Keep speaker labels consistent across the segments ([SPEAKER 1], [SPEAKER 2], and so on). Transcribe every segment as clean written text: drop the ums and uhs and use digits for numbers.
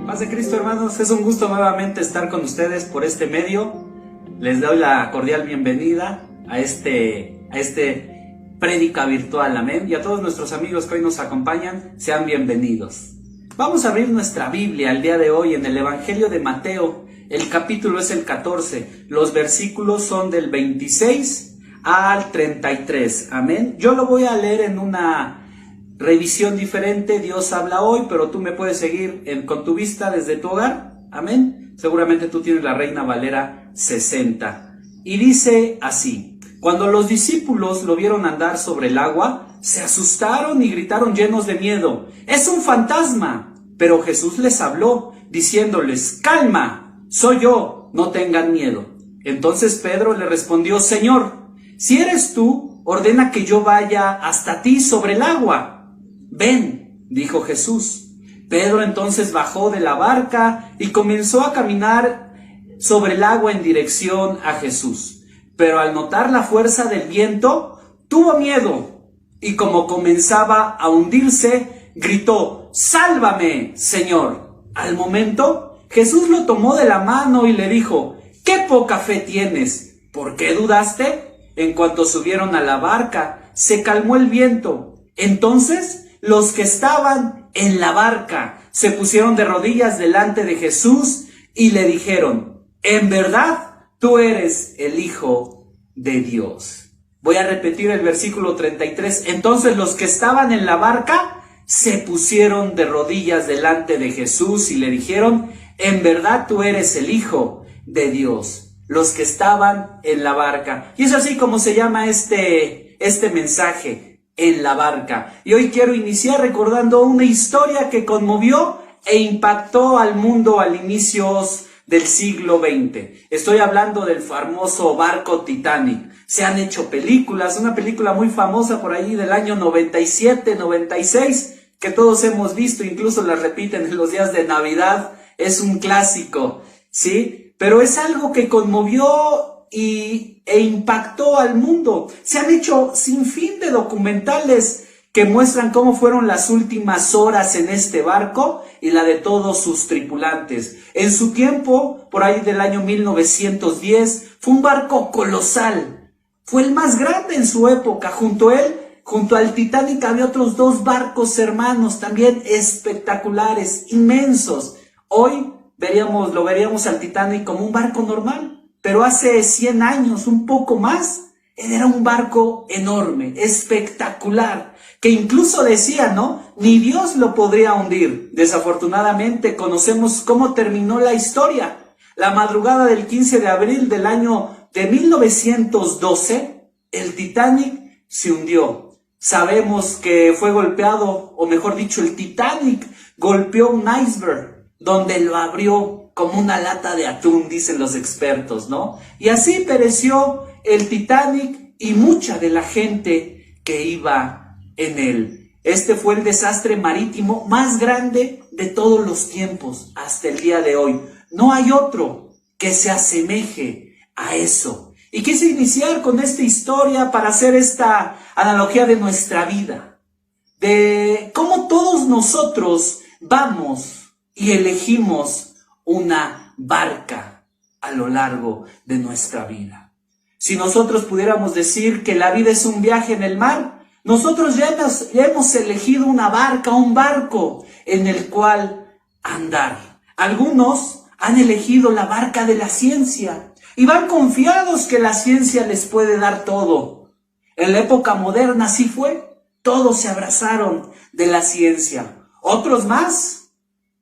[SPEAKER 1] Paz de Cristo, hermanos, es un gusto nuevamente estar con ustedes por este medio. Les doy la cordial bienvenida a este prédica virtual, amén. Y a todos nuestros amigos que hoy nos acompañan, sean bienvenidos. Vamos a abrir nuestra Biblia el día de hoy en el Evangelio de Mateo. El capítulo es el 14. Los versículos son del 26 al 33, amén. Yo lo voy a leer en una revisión diferente. Dios habla hoy, pero tú me puedes seguir con tu vista desde tu hogar, amén. Seguramente tú tienes la Reina Valera 60. Y dice así: cuando los discípulos lo vieron andar sobre el agua, se asustaron y gritaron llenos de miedo: ¡es un fantasma! Pero Jesús les habló, diciéndoles: calma, soy yo, no tengan miedo. Entonces Pedro le respondió: Señor, si eres tú, ordena que yo vaya hasta ti sobre el agua. Ven, dijo Jesús. Pedro entonces bajó de la barca y comenzó a caminar sobre el agua en dirección a Jesús. Pero al notar la fuerza del viento, tuvo miedo y como comenzaba a hundirse, gritó: ¡sálvame, Señor! Al momento, Jesús lo tomó de la mano y le dijo: ¡qué poca fe tienes! ¿Por qué dudaste? En cuanto subieron a la barca, se calmó el viento. Entonces, los que estaban en la barca se pusieron de rodillas delante de Jesús y le dijeron: en verdad, tú eres el Hijo de Dios. Voy a repetir el versículo 33. Entonces los que estaban en la barca se pusieron de rodillas delante de Jesús y le dijeron: en verdad, tú eres el Hijo de Dios. Los que estaban en la barca. Y es así como se llama este mensaje: en la barca. Y hoy quiero iniciar recordando una historia que conmovió e impactó al mundo al inicios del siglo XX. Estoy hablando del famoso barco Titanic. Se han hecho películas, una película muy famosa por ahí del año 97, 96, que todos hemos visto, incluso la repiten en los días de Navidad. Es un clásico, ¿sí? Pero es algo que conmovió e impactó al mundo. Se han hecho sin fin de documentales que muestran cómo fueron las últimas horas en este barco y la de todos sus tripulantes. En su tiempo, por ahí del año 1910, fue un barco colosal. Fue el más grande en su época. Junto al Titanic había otros dos barcos hermanos también espectaculares, inmensos. Hoy lo veríamos al Titanic como un barco normal. Pero hace 100 años, un poco más, era un barco enorme, espectacular, que incluso decía, ¿no? Ni Dios lo podría hundir. Desafortunadamente conocemos cómo terminó la historia. La madrugada del 15 de abril del año de 1912, el Titanic se hundió. Sabemos que fue golpeado, o mejor dicho, el Titanic golpeó un iceberg, donde lo abrió como una lata de atún, dicen los expertos, ¿no? Y así pereció el Titanic y mucha de la gente que iba en él. Este fue el desastre marítimo más grande de todos los tiempos hasta el día de hoy. No hay otro que se asemeje a eso. Y quise iniciar con esta historia para hacer esta analogía de nuestra vida, de cómo todos nosotros vamos y elegimos una barca a lo largo de nuestra vida. Si nosotros pudiéramos decir que la vida es un viaje en el mar, nosotros ya hemos elegido una barca, un barco en el cual andar. Algunos han elegido la barca de la ciencia y van confiados que la ciencia les puede dar todo. En la época moderna así fue, todos se abrazaron de la ciencia. Otros más,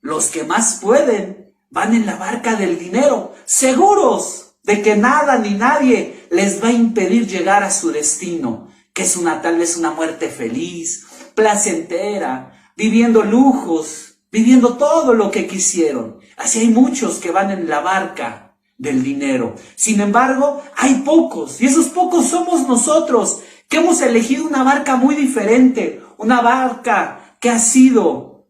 [SPEAKER 1] los que más pueden, van en la barca del dinero, seguros de que nada ni nadie les va a impedir llegar a su destino, que es tal vez una muerte feliz, placentera, viviendo lujos, viviendo todo lo que quisieron. Así hay muchos que van en la barca del dinero. Sin embargo, hay pocos, y esos pocos somos nosotros, que hemos elegido una barca muy diferente, una barca que ha sido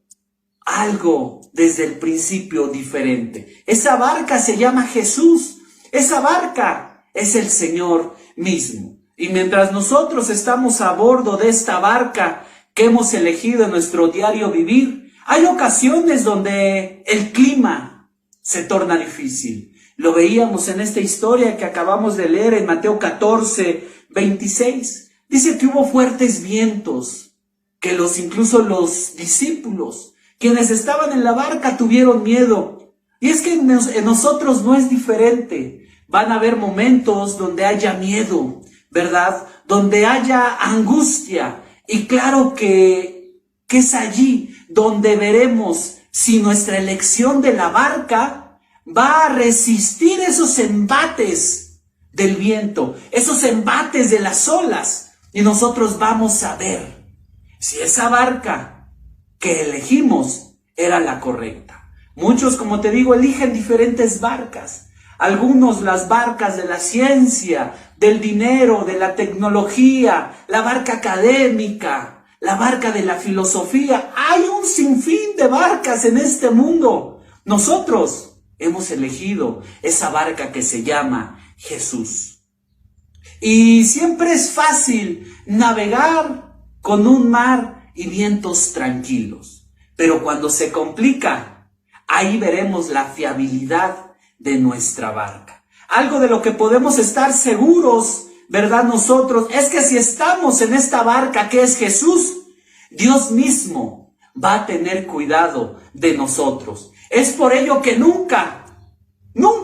[SPEAKER 1] algo desde el principio diferente. Esa barca se llama Jesús. Esa barca es el Señor mismo. Y mientras nosotros estamos a bordo de esta barca que hemos elegido en nuestro diario vivir, hay ocasiones donde el clima se torna difícil. Lo veíamos en esta historia que acabamos de leer en Mateo 14, 26. Dice que hubo fuertes vientos, que incluso los discípulos, quienes estaban en la barca, tuvieron miedo. Y es que en nosotros no es diferente. Van a haber momentos donde haya miedo, ¿verdad? Donde haya angustia. Y claro que es allí donde veremos si nuestra elección de la barca va a resistir esos embates del viento, esos embates de las olas. Y nosotros vamos a ver si esa barca que elegimos era la correcta. Muchos, como te digo, eligen diferentes barcas. Algunos las barcas de la ciencia, del dinero, de la tecnología, la barca académica, la barca de la filosofía. Hay un sinfín de barcas en este mundo. Nosotros hemos elegido esa barca que se llama Jesús. Y siempre es fácil navegar con un mar y vientos tranquilos. Pero cuando se complica, ahí veremos la fiabilidad de nuestra barca. Algo de lo que podemos estar seguros, ¿verdad? Nosotros, es que si estamos en esta barca que es Jesús, Dios mismo va a tener cuidado de nosotros. Es por ello que nunca,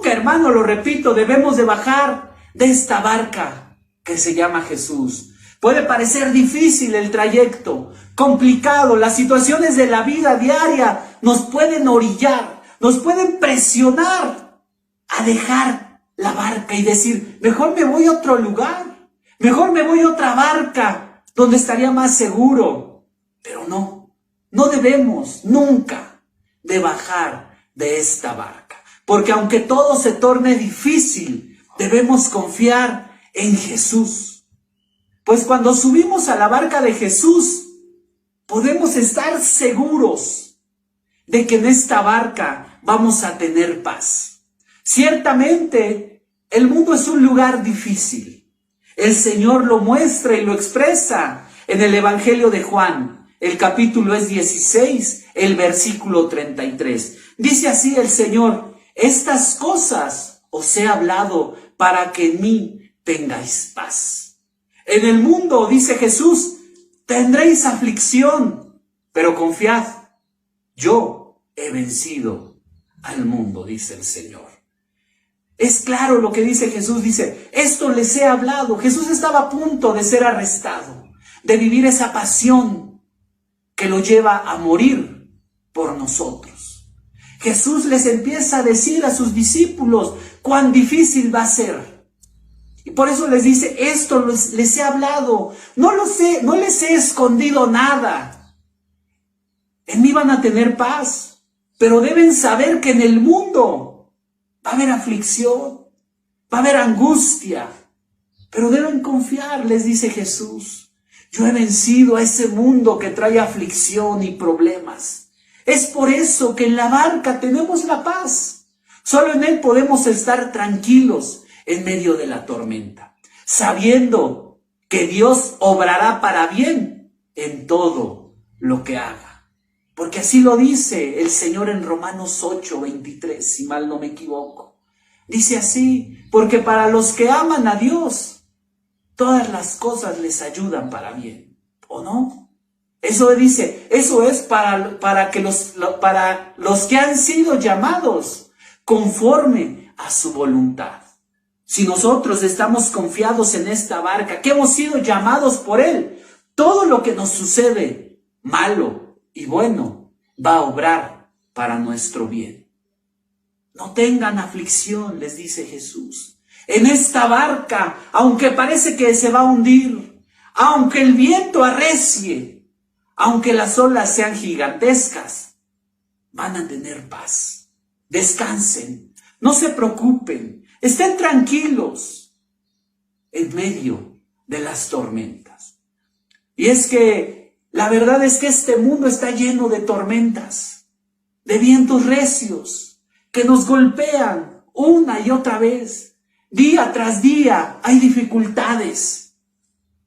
[SPEAKER 1] hermano, lo repito, debemos de bajar de esta barca que se llama Jesús. Puede parecer difícil el trayecto, complicado, las situaciones de la vida diaria nos pueden orillar, nos pueden presionar a dejar la barca y decir, mejor me voy a otro lugar, mejor me voy a otra barca donde estaría más seguro. Pero no debemos nunca de bajar de esta barca, porque aunque todo se torne difícil, debemos confiar en Jesús. Pues cuando subimos a la barca de Jesús, podemos estar seguros de que en esta barca vamos a tener paz. Ciertamente, el mundo es un lugar difícil. El Señor lo muestra y lo expresa en el Evangelio de Juan. El capítulo es 16, el versículo 33. Dice así el Señor: estas cosas os he hablado para que en mí tengáis paz. En el mundo, dice Jesús, tendréis aflicción, pero confiad, yo he vencido al mundo, dice el Señor. Es claro lo que dice Jesús, dice, esto les he hablado. Jesús estaba a punto de ser arrestado, de vivir esa pasión que lo lleva a morir por nosotros. Jesús les empieza a decir a sus discípulos cuán difícil va a ser. Y por eso les dice, esto les he hablado, no les he escondido nada. En mí van a tener paz, pero deben saber que en el mundo va a haber aflicción, va a haber angustia, pero deben confiar, les dice Jesús. Yo he vencido a ese mundo que trae aflicción y problemas. Es por eso que en la barca tenemos la paz. Solo en Él podemos estar tranquilos en medio de la tormenta, sabiendo que Dios obrará para bien en todo lo que haga. Porque así lo dice el Señor en Romanos 8, 23, si mal no me equivoco. Dice así, porque para los que aman a Dios, todas las cosas les ayudan para bien, ¿o no? Eso dice, eso es para los que han sido llamados conforme a su voluntad. Si nosotros estamos confiados en esta barca, que hemos sido llamados por Él, todo lo que nos sucede, malo y bueno, va a obrar para nuestro bien. No tengan aflicción, les dice Jesús. En esta barca, aunque parece que se va a hundir, aunque el viento arrecie, aunque las olas sean gigantescas, van a tener paz. Descansen, no se preocupen. Estén tranquilos en medio de las tormentas. Y es que la verdad es que este mundo está lleno de tormentas, de vientos recios que nos golpean una y otra vez. Día tras día hay dificultades.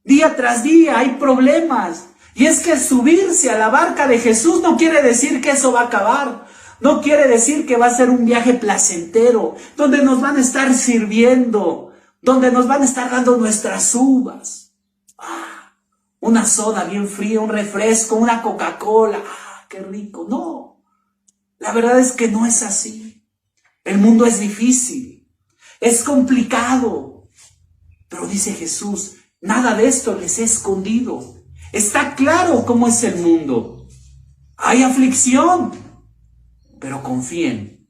[SPEAKER 1] Día tras día hay problemas. Y es que subirse a la barca de Jesús no quiere decir que eso va a acabar. No quiere decir que va a ser un viaje placentero, donde nos van a estar sirviendo, donde nos van a estar dando nuestras uvas. Una soda bien fría, un refresco, una Coca-Cola. ¡Qué rico! No, la verdad es que no es así. El mundo es difícil, es complicado. Pero dice Jesús, nada de esto les he escondido. Está claro cómo es el mundo. Hay aflicción, pero confíen,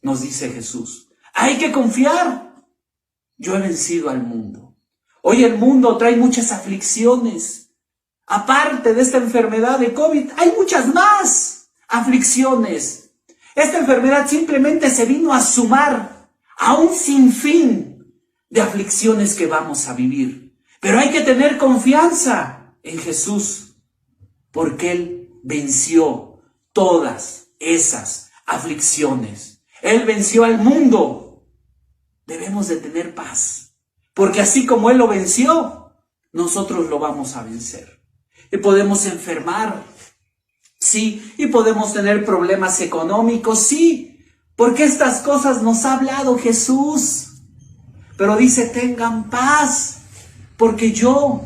[SPEAKER 1] nos dice Jesús. Hay que confiar. Yo he vencido al mundo. Hoy el mundo trae muchas aflicciones. Aparte de esta enfermedad de COVID, hay muchas más aflicciones. Esta enfermedad simplemente se vino a sumar a un sinfín de aflicciones que vamos a vivir. Pero hay que tener confianza en Jesús, porque Él venció todas esas aflicciones. Él venció al mundo. Debemos de tener paz, porque así como Él lo venció, nosotros lo vamos a vencer. Y podemos enfermar, sí, y podemos tener problemas económicos, sí, porque estas cosas nos ha hablado Jesús. Pero dice, tengan paz, porque yo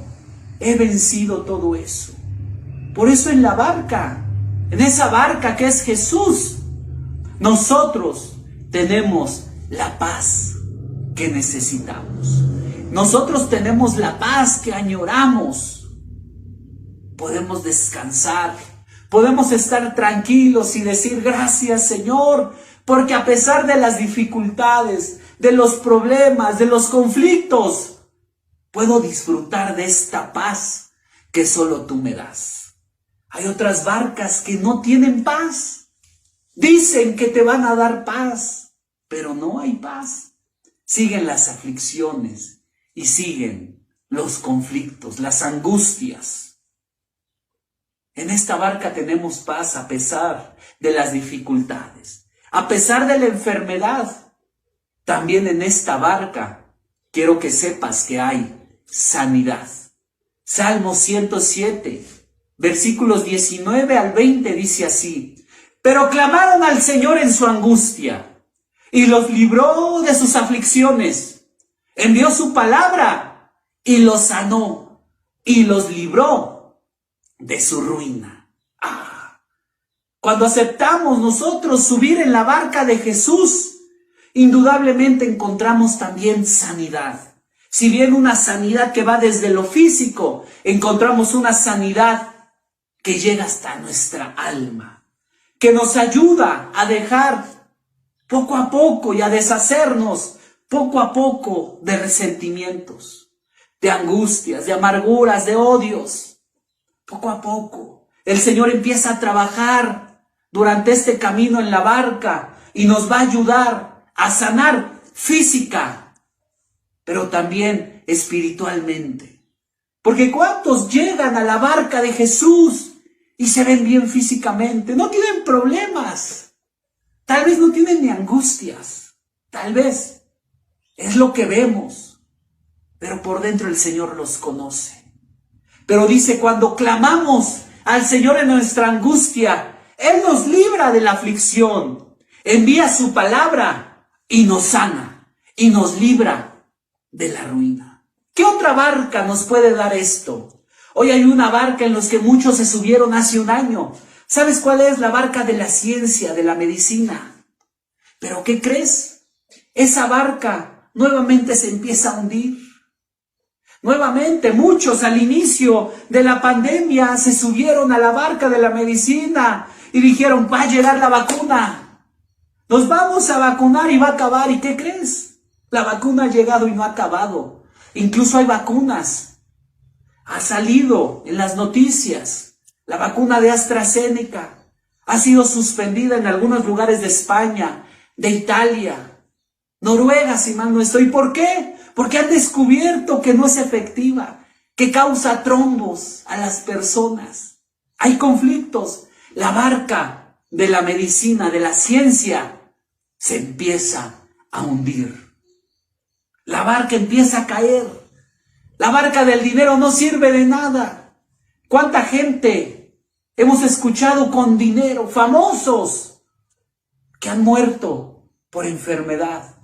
[SPEAKER 1] he vencido todo eso. Por eso en la barca, en esa barca que es Jesús, nosotros tenemos la paz que necesitamos. Nosotros tenemos la paz que añoramos. Podemos descansar, podemos estar tranquilos y decir gracias, Señor, porque a pesar de las dificultades, de los problemas, de los conflictos, puedo disfrutar de esta paz que solo tú me das. Hay otras barcas que no tienen paz. Dicen que te van a dar paz, pero no hay paz. Siguen las aflicciones y siguen los conflictos, las angustias. En esta barca tenemos paz a pesar de las dificultades, a pesar de la enfermedad. También en esta barca quiero que sepas que hay sanidad. Salmo 107, versículos 19 al 20 dice así: pero clamaron al Señor en su angustia y los libró de sus aflicciones. Envió su palabra y los sanó y los libró de su ruina. Cuando aceptamos nosotros subir en la barca de Jesús, indudablemente encontramos también sanidad. Si bien una sanidad que va desde lo físico, encontramos una sanidad que llega hasta nuestra alma, que nos ayuda a dejar poco a poco y a deshacernos poco a poco de resentimientos, de angustias, de amarguras, de odios. Poco a poco el Señor empieza a trabajar durante este camino en la barca y nos va a ayudar a sanar física, pero también espiritualmente. Porque ¿cuántos llegan a la barca de Jesús y se ven bien físicamente? No tienen problemas. Tal vez no tienen ni angustias. Tal vez es lo que vemos. Pero por dentro el Señor los conoce. Pero dice, cuando clamamos al Señor en nuestra angustia, Él nos libra de la aflicción. Envía su palabra y nos sana y nos libra de la ruina. ¿Qué otra barca nos puede dar esto? Hoy hay una barca en la que muchos se subieron hace un año. ¿Sabes cuál es? La barca de la ciencia, de la medicina. ¿Pero qué crees? Esa barca nuevamente se empieza a hundir. Nuevamente muchos al inicio de la pandemia se subieron a la barca de la medicina y dijeron, va a llegar la vacuna. Nos vamos a vacunar y va a acabar. ¿Y qué crees? La vacuna ha llegado y no ha acabado. Incluso hay vacunas. Ha salido en las noticias. La vacuna de AstraZeneca ha sido suspendida en algunos lugares de España, de Italia, Noruega, si mal no estoy. ¿Por qué? Porque han descubierto que no es efectiva, que causa trombos a las personas. Hay conflictos. La barca de la medicina, de la ciencia, se empieza a hundir. La barca empieza a caer. La barca del dinero no sirve de nada. ¿Cuánta gente hemos escuchado con dinero? Famosos que han muerto por enfermedad.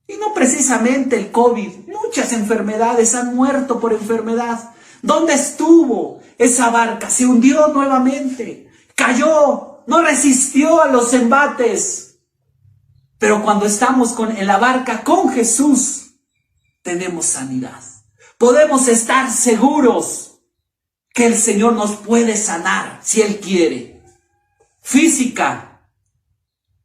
[SPEAKER 1] Y no precisamente el COVID. Muchas enfermedades han muerto por enfermedad. ¿Dónde estuvo esa barca? Se hundió nuevamente. Cayó. No resistió a los embates. Pero cuando estamos en la barca con Jesús, tenemos sanidad. Podemos estar seguros que el Señor nos puede sanar si Él quiere. Física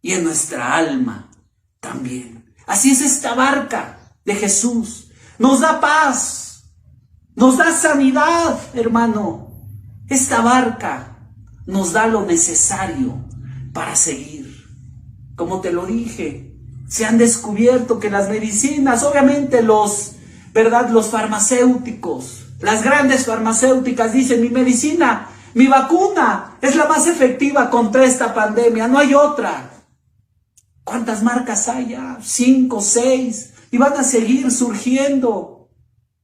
[SPEAKER 1] y en nuestra alma también. Así es esta barca de Jesús. Nos da paz. Nos da sanidad, hermano. Esta barca nos da lo necesario para seguir. Como te lo dije, se han descubierto que las medicinas, obviamente los farmacéuticos, las grandes farmacéuticas dicen: mi medicina, mi vacuna es la más efectiva contra esta pandemia, no hay otra. ¿Cuántas marcas hay ya? 5, 6, y van a seguir surgiendo.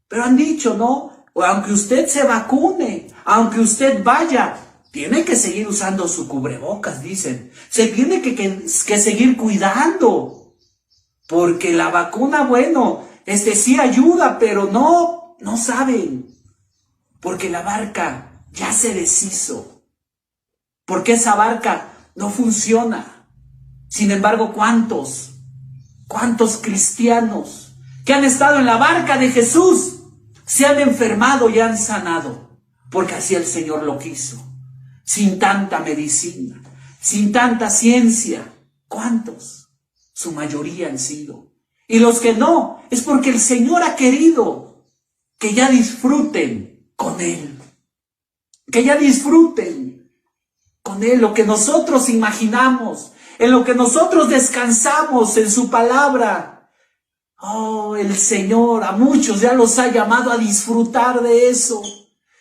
[SPEAKER 1] Pero han dicho, ¿no? Aunque usted se vacune, aunque usted vaya, tiene que seguir usando su cubrebocas, dicen. Se tiene que seguir cuidando. Porque la vacuna, bueno, sí ayuda, pero no saben. Porque la barca ya se deshizo. Porque esa barca no funciona. Sin embargo, ¿cuántos cristianos que han estado en la barca de Jesús se han enfermado y han sanado? Porque así el Señor lo quiso. Sin tanta medicina, sin tanta ciencia. ¿Cuántos? Su mayoría han sido. Y los que no, es porque el Señor ha querido que ya disfruten con Él. Que ya disfruten con Él lo que nosotros imaginamos, en lo que nosotros descansamos en su palabra. Oh, el Señor a muchos ya los ha llamado a disfrutar de eso.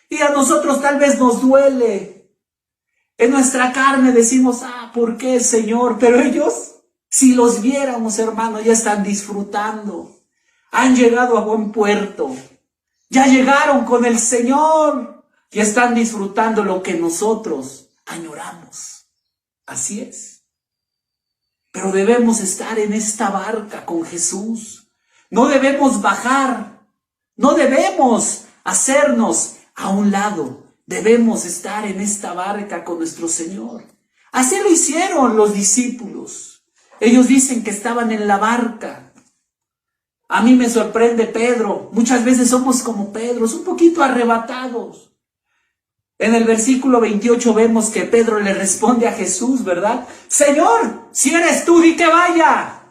[SPEAKER 1] Y a nosotros tal vez nos duele. En nuestra carne decimos: ¿por qué, Señor? Pero ellos, si los viéramos, hermano, ya están disfrutando. Han llegado a buen puerto. Ya llegaron con el Señor. Y están disfrutando lo que nosotros añoramos. Así es. Pero debemos estar en esta barca con Jesús. No debemos bajar. No debemos hacernos a un lado. Debemos estar en esta barca con nuestro Señor. Así lo hicieron los discípulos. Ellos dicen que estaban en la barca. A mí me sorprende Pedro. Muchas veces somos como Pedro, un poquito arrebatados. En el versículo 28 vemos que Pedro le responde a Jesús, ¿verdad? Señor, si eres tú, di que vaya.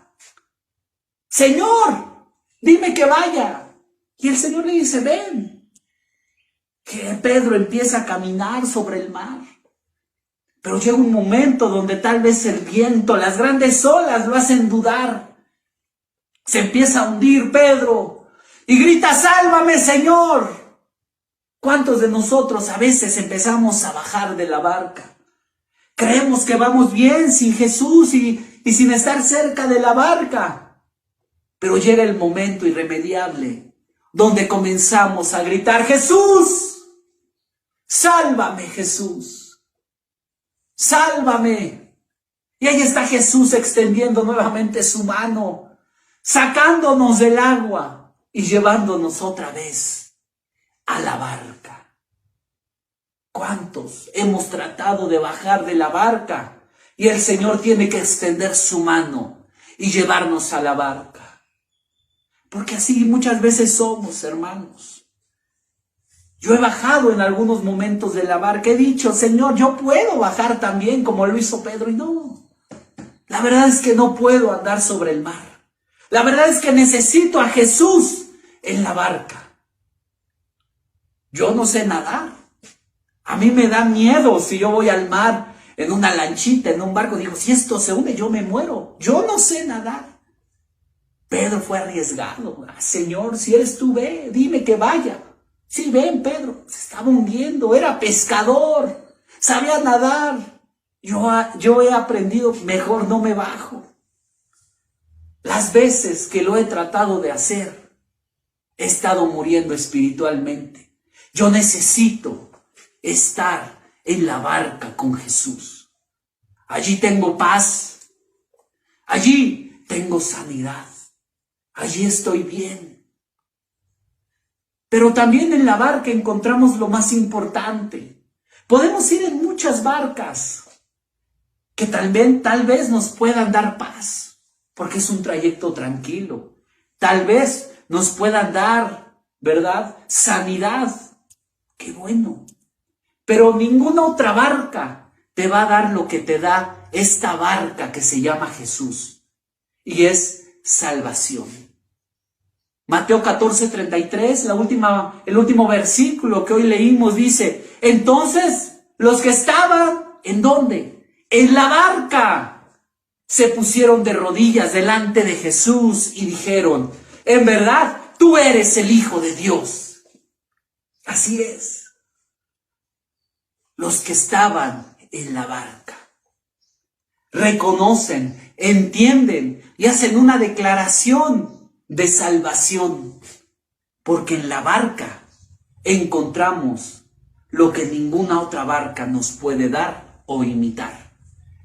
[SPEAKER 1] Señor, dime que vaya. Y el Señor le dice: ven. Que Pedro empieza a caminar sobre el mar. Pero llega un momento donde tal vez el viento, las grandes olas lo hacen dudar. Se empieza a hundir Pedro y grita: ¡sálvame, Señor! ¿Cuántos de nosotros a veces empezamos a bajar de la barca? Creemos que vamos bien sin Jesús y sin estar cerca de la barca. Pero llega el momento irremediable donde comenzamos a gritar: ¡Jesús! ¡Sálvame, Jesús! ¡Sálvame! Y ahí está Jesús extendiendo nuevamente su mano, sacándonos del agua y llevándonos otra vez a la barca. ¿Cuántos hemos tratado de bajar de la barca? Y el Señor tiene que extender su mano y llevarnos a la barca. Porque así muchas veces somos, hermanos. Yo he bajado en algunos momentos de la barca. He dicho: Señor, yo puedo bajar también como lo hizo Pedro. Y no. La verdad es que no puedo andar sobre el mar. La verdad es que necesito a Jesús en la barca. Yo no sé nadar. A mí me da miedo si yo voy al mar en una lanchita, en un barco. Digo: si esto se hunde, yo me muero. Yo no sé nadar. Pedro fue arriesgado. Señor, si eres tú, ve, dime que vaya. Sí, ven, Pedro, se estaba hundiendo, era pescador, sabía nadar. Yo he aprendido, mejor no me bajo. Las veces que lo he tratado de hacer, he estado muriendo espiritualmente. Yo necesito estar en la barca con Jesús. Allí tengo paz. Allí tengo sanidad. Allí estoy bien. Pero también en la barca encontramos lo más importante. Podemos ir en muchas barcas que tal vez nos puedan dar paz, porque es un trayecto tranquilo. Tal vez nos puedan dar, ¿verdad?, sanidad. ¡Qué bueno! Pero ninguna otra barca te va a dar lo que te da esta barca que se llama Jesús, y es salvación. Mateo 14:33, el último versículo que hoy leímos dice: entonces los que estaban, ¿en dónde? En la barca, se pusieron de rodillas delante de Jesús y dijeron: en verdad, tú eres el Hijo de Dios. Así es. Los que estaban en la barca reconocen, entienden y hacen una declaración de salvación, porque en la barca encontramos lo que ninguna otra barca nos puede dar o imitar.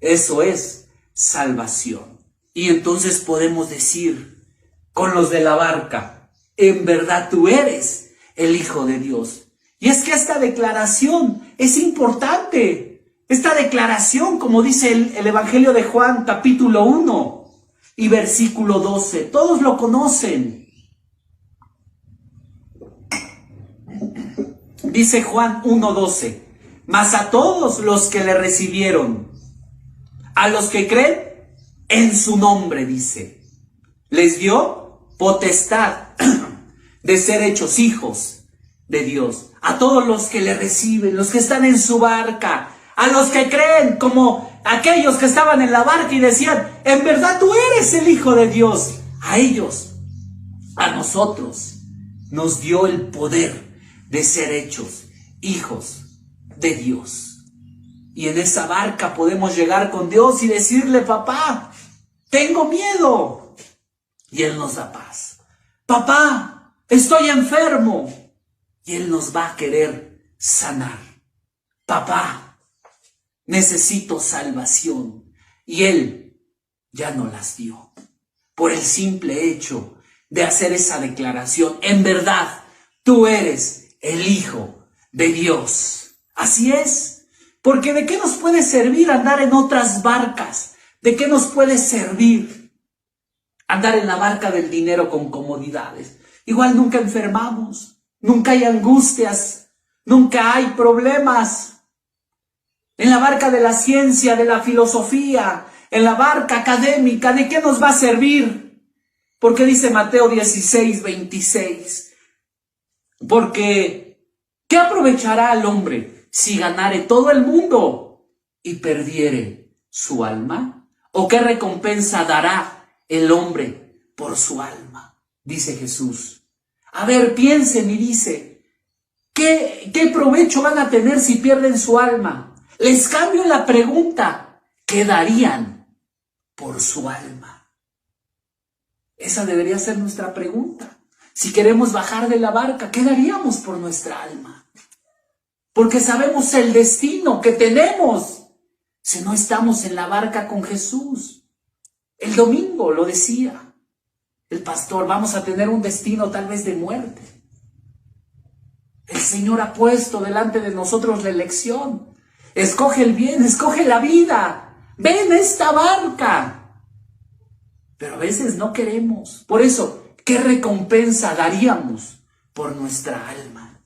[SPEAKER 1] Eso es salvación. Y entonces podemos decir con los de la barca: en verdad tú eres el Hijo de Dios. Y es que esta declaración es importante. Esta declaración, como dice el Evangelio de Juan, capítulo 1 y versículo 12. Todos lo conocen. Dice Juan 1:12. Mas a todos los que le recibieron, a los que creen en su nombre, dice, les dio potestad de ser hechos hijos de Dios. A todos los que le reciben, los que están en su barca, a los que creen, como aquellos que estaban en la barca y decían: en verdad tú eres el Hijo de Dios. A ellos, a nosotros, nos dio el poder de ser hechos hijos de Dios. Y en esa barca podemos llegar con Dios y decirle: papá, tengo miedo. Y Él nos da paz. Papá, estoy enfermo. Y Él nos va a querer sanar. Papá, necesito salvación. Y Él ya nos las dio. Por el simple hecho de hacer esa declaración: en verdad, tú eres el Hijo de Dios. Así es. Porque ¿de qué nos puede servir andar en otras barcas? ¿De qué nos puede servir andar en la barca del dinero con comodidades? Igual nunca enfermamos. Nunca hay angustias, nunca hay problemas. En la barca de la ciencia, de la filosofía, en la barca académica, ¿de qué nos va a servir? Porque dice Mateo 16:26, porque ¿qué aprovechará al hombre si ganare todo el mundo y perdiere su alma? ¿O qué recompensa dará el hombre por su alma? Dice Jesús. A ver, piensen y dice: ¿qué provecho van a tener si pierden su alma? Les cambio la pregunta: ¿qué darían por su alma? Esa debería ser nuestra pregunta. Si queremos bajar de la barca, ¿qué daríamos por nuestra alma? Porque sabemos el destino que tenemos si no estamos en la barca con Jesús. El domingo lo decía el pastor: vamos a tener un destino tal vez de muerte. El Señor ha puesto delante de nosotros la elección. Escoge el bien, escoge la vida. Ven a esta barca. Pero a veces no queremos. Por eso, ¿qué recompensa daríamos por nuestra alma?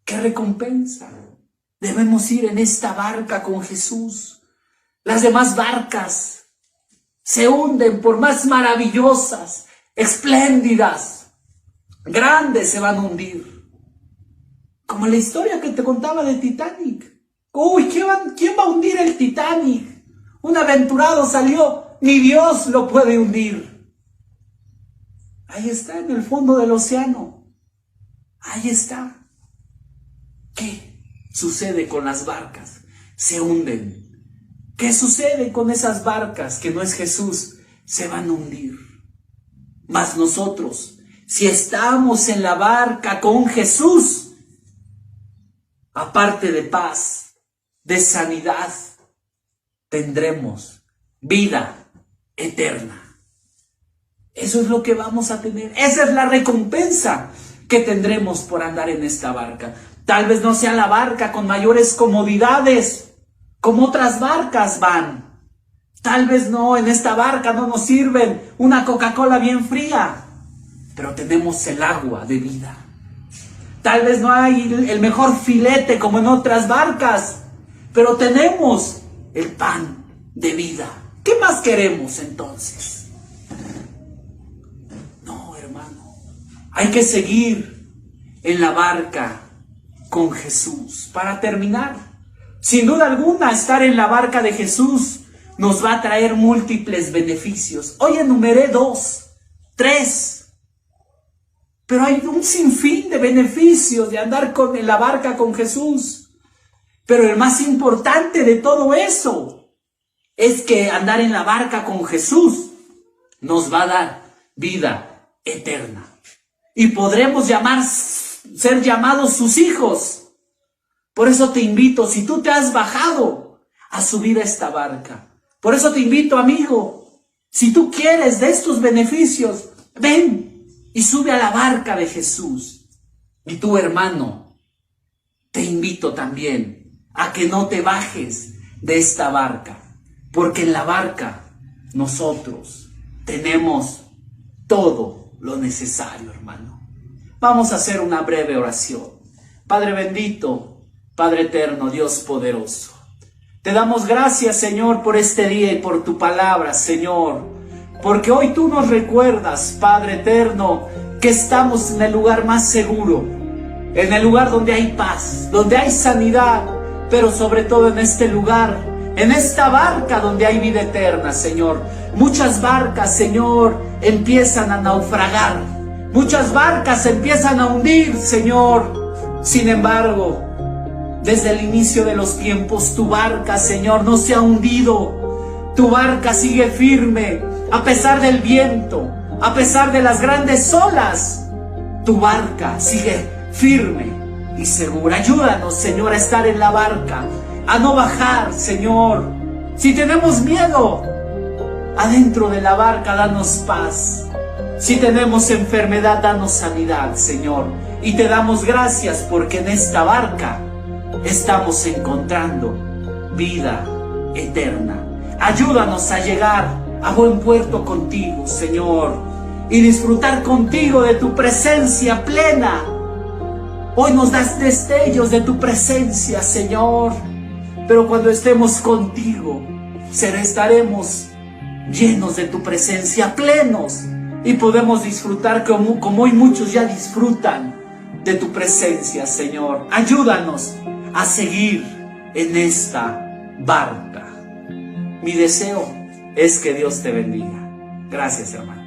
[SPEAKER 1] ¿Qué recompensa? Debemos ir en esta barca con Jesús. Las demás barcas se hunden, por más maravillosas, espléndidas, grandes, se van a hundir. Como la historia que te contaba de Titanic. Uy, ¿quién va a hundir el Titanic? Un aventurado salió, ni Dios lo puede hundir. Ahí está, en el fondo del océano. Ahí está. ¿Qué sucede con las barcas? Se hunden. ¿Qué sucede con esas barcas que no es Jesús? Se van a hundir. Mas nosotros, Si estamos en la barca con Jesús, aparte de paz, de sanidad, tendremos vida eterna. Eso es lo que vamos a tener. Esa es la recompensa que tendremos por andar en esta barca. Tal vez no sea la barca con mayores comodidades, como otras barcas van. Tal vez no, en esta barca no nos sirven una Coca-Cola bien fría, pero tenemos el agua de vida. Tal vez no hay el mejor filete como en otras barcas, pero tenemos el pan de vida. ¿Qué más queremos entonces? No, hermano, hay que seguir en la barca con Jesús. Para terminar, sin duda alguna, estar en la barca de Jesús nos va a traer múltiples beneficios. Hoy enumeré 2, 3, pero hay un sinfín de beneficios de andar en la barca con Jesús. Pero el más importante de todo eso es que andar en la barca con Jesús nos va a dar vida eterna. Y podremos ser llamados sus hijos. Por eso te invito, si tú te has bajado, a subir a esta barca. Por eso te invito, amigo, si tú quieres de estos beneficios, ven y sube a la barca de Jesús. Y tú, hermano, te invito también a que no te bajes de esta barca, porque en la barca nosotros tenemos todo lo necesario, hermano. Vamos a hacer una breve oración. Padre bendito, Padre eterno, Dios poderoso, te damos gracias, Señor, por este día y por tu palabra, Señor, porque hoy tú nos recuerdas, Padre eterno, que estamos en el lugar más seguro, en el lugar donde hay paz, donde hay sanidad, pero sobre todo en este lugar, en esta barca donde hay vida eterna, Señor. Muchas barcas, Señor, empiezan a naufragar, muchas barcas empiezan a hundir, Señor. Sin embargo, desde el inicio de los tiempos, tu barca, Señor, no se ha hundido. Tu barca sigue firme, a pesar del viento, a pesar de las grandes olas. Tu barca sigue firme y segura. Ayúdanos, Señor, a estar en la barca, a no bajar, Señor. Si tenemos miedo, adentro de la barca, danos paz. Si tenemos enfermedad, danos sanidad, Señor. Y te damos gracias porque en esta barca estamos encontrando vida eterna. Ayúdanos a llegar a buen puerto contigo, Señor, y disfrutar contigo de tu presencia plena. Hoy nos das destellos de tu presencia, Señor, pero cuando estemos contigo, estaremos llenos de tu presencia, plenos, y podemos disfrutar como hoy muchos ya disfrutan de tu presencia, Señor. Ayúdanos a seguir en esta barca. Mi deseo es que Dios te bendiga. Gracias, hermano.